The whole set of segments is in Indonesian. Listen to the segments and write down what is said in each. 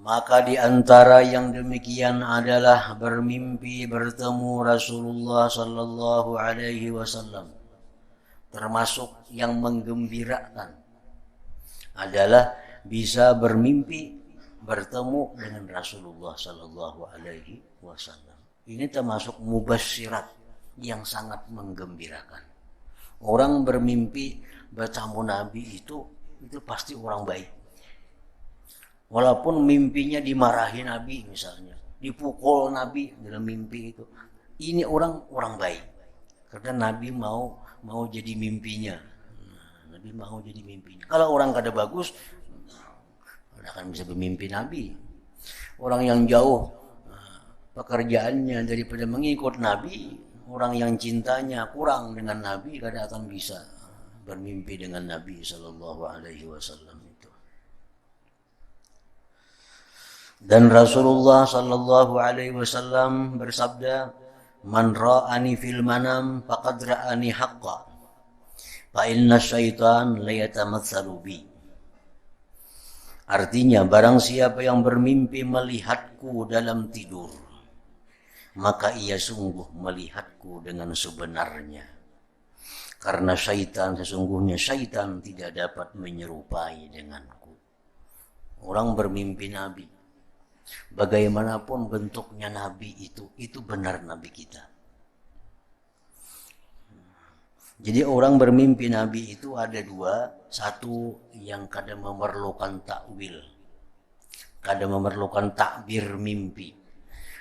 Maka di antara yang demikian adalah bermimpi bertemu Rasulullah sallallahu alaihi wasallam. Termasuk yang menggembirakan adalah bisa bermimpi bertemu dengan Rasulullah sallallahu alaihi wasallam. Ini termasuk mubasyirat yang sangat menggembirakan. Orang bermimpi bertemu Nabi itu pasti orang baik. Walaupun mimpinya dimarahi Nabi misalnya, dipukul Nabi dalam mimpi itu. Ini orang baik. Karena Nabi mau jadi mimpinya. Nabi mau jadi mimpinya. Kalau orang kada bagus, tidak akan bisa bermimpi Nabi. Orang yang jauh pekerjaannya daripada mengikut Nabi, orang yang cintanya kurang dengan Nabi, kada akan bisa bermimpi dengan Nabi Sallallahu Alaihi Wasallam itu. Dan Rasulullah Sallallahu Alaihi Wasallam bersabda, "Man ra'ani fil manam faqad ra'ani haqqa, fa inna syaitan la yatamatsalu bi." Artinya, barang siapa yang bermimpi melihatku dalam tidur, maka ia sungguh melihatku dengan sebenarnya. Karena sesungguhnya syaitan tidak dapat menyerupai denganku. Orang bermimpi Nabi, bagaimanapun bentuknya Nabi itu benar Nabi kita. Jadi orang bermimpi Nabi itu ada dua. Satu yang kadang memerlukan takwil, kadang memerlukan takbir mimpi.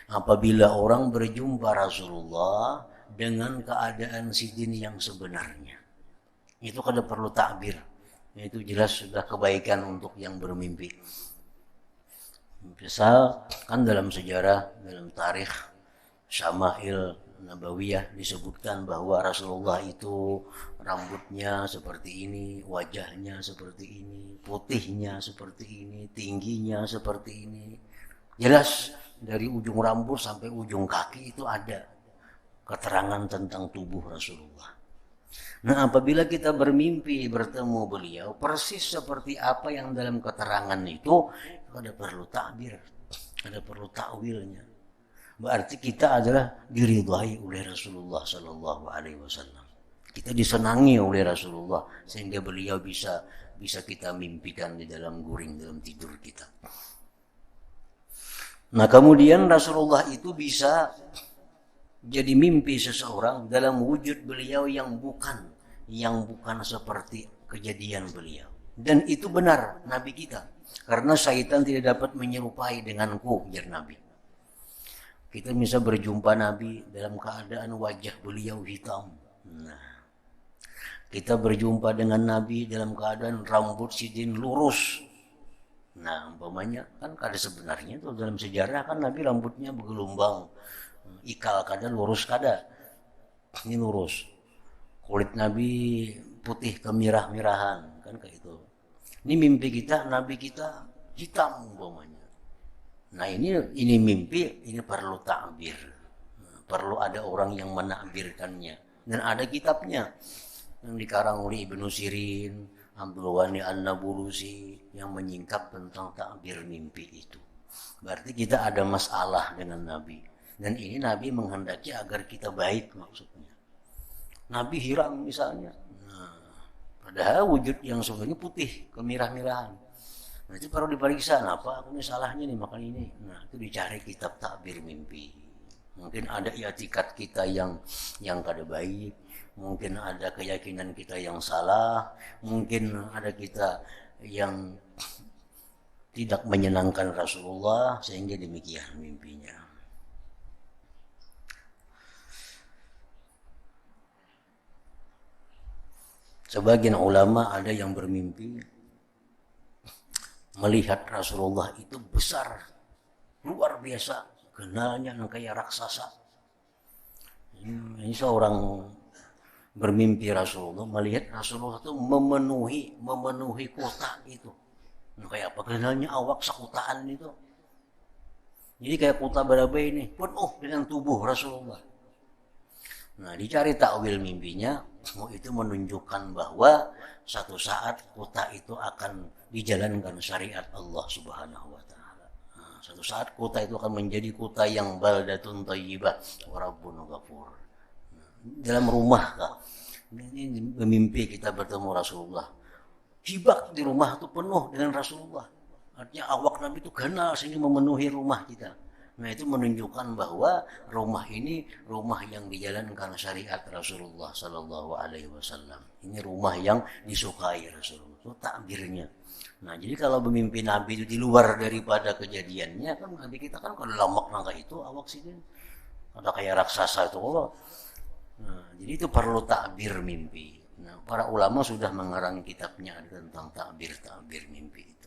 Apabila orang berjumpa Rasulullah dengan keadaan sidin yang sebenarnya, itu kadang perlu takbir. Itu jelas sudah kebaikan untuk yang bermimpi. Misal kan dalam sejarah, dalam tarikh Syama'il Nabawiyah disebutkan bahwa Rasulullah itu rambutnya seperti ini, wajahnya seperti ini, putihnya seperti ini, tingginya seperti ini. Jelas dari ujung rambut sampai ujung kaki itu ada keterangan tentang tubuh Rasulullah. Nah, apabila kita bermimpi bertemu beliau persis seperti apa yang dalam keterangan itu, ada perlu takbir, ada perlu takwilnya. Berarti kita adalah diridhai oleh Rasulullah Sallallahu Alaihi Wasallam. Kita disenangi oleh Rasulullah sehingga beliau bisa kita mimpikan di dalam guring dalam tidur kita. Nah, kemudian Rasulullah itu bisa jadi mimpi seseorang dalam wujud beliau yang bukan seperti kejadian beliau. Dan itu benar Nabi kita. Karena syaitan tidak dapat menyerupai denganku, ujar Nabi. Kita bisa berjumpa Nabi dalam keadaan wajah beliau hitam. Nah, kita berjumpa dengan Nabi dalam keadaan rambut sidin lurus. Nah, umpamanya kan kada sebenarnya tuh dalam sejarah kan Nabi rambutnya bergelombang, ikal kada, lurus kada. Ini lurus. Kulit Nabi putih kemirah-mirahan, kan kayak itu. Ini mimpi kita, Nabi kita hitam umpamanya. Nah, ini mimpi, ini perlu takbir. Perlu ada orang yang menakbirkannya. Dan ada kitabnya yang dikarang oleh Ibnu Sirin, Abdul Ghani An-Nabulusi yang menyingkap tentang takbir mimpi itu. Berarti kita ada masalah dengan Nabi. Dan ini Nabi menghendaki agar kita baik maksudnya. Nabi hirang misalnya. Nah, padahal wujud yang sebenarnya putih, kemirah-mirahan. Nah, itu perlu diperiksa, apa aku ini salahnya nih makan ini. Nah, itu dicari kitab takbir mimpi. Mungkin ada i'tikad kita yang kada baik, mungkin ada keyakinan kita yang salah, mungkin ada kita yang tidak menyenangkan Rasulullah sehingga demikian mimpinya. Sebagian ulama ada yang bermimpi melihat Rasulullah itu besar, luar biasa, kenalnya kayak raksasa. Ini seorang bermimpi Rasulullah, melihat Rasulullah itu memenuhi kota itu. Kayak apa? Kenalnya awak sakutaan itu. Jadi kayak kota berapa ini penuh dengan tubuh Rasulullah. Nah, dicari takwil mimpinya, itu menunjukkan bahwa satu saat kota itu akan dijalankan syariat Allah Subhanahu wa taala. Suatu saat kota itu akan menjadi kota yang baldatun thayyibah wa rabbun ghafur. Dalam rumah Kak, ini mimpi kita bertemu Rasulullah. Hibak di rumah itu penuh dengan Rasulullah. Artinya awak Nabi itu ganas ini memenuhi rumah kita. Nah itu menunjukkan bahwa rumah ini rumah yang dijalankan syariat Rasulullah Sallallahu Alaihi Wasallam. Ini rumah yang disukai Rasulullah. Itu takbirnya. Nah jadi kalau bermimpi Nabi itu di luar daripada kejadiannya kan Nabi kita kan kalau dalam makna itu awak sih ada kayak raksasa itu. Nah, jadi itu perlu takbir mimpi. Nah para ulama sudah mengarang kitabnya tentang takbir mimpi itu.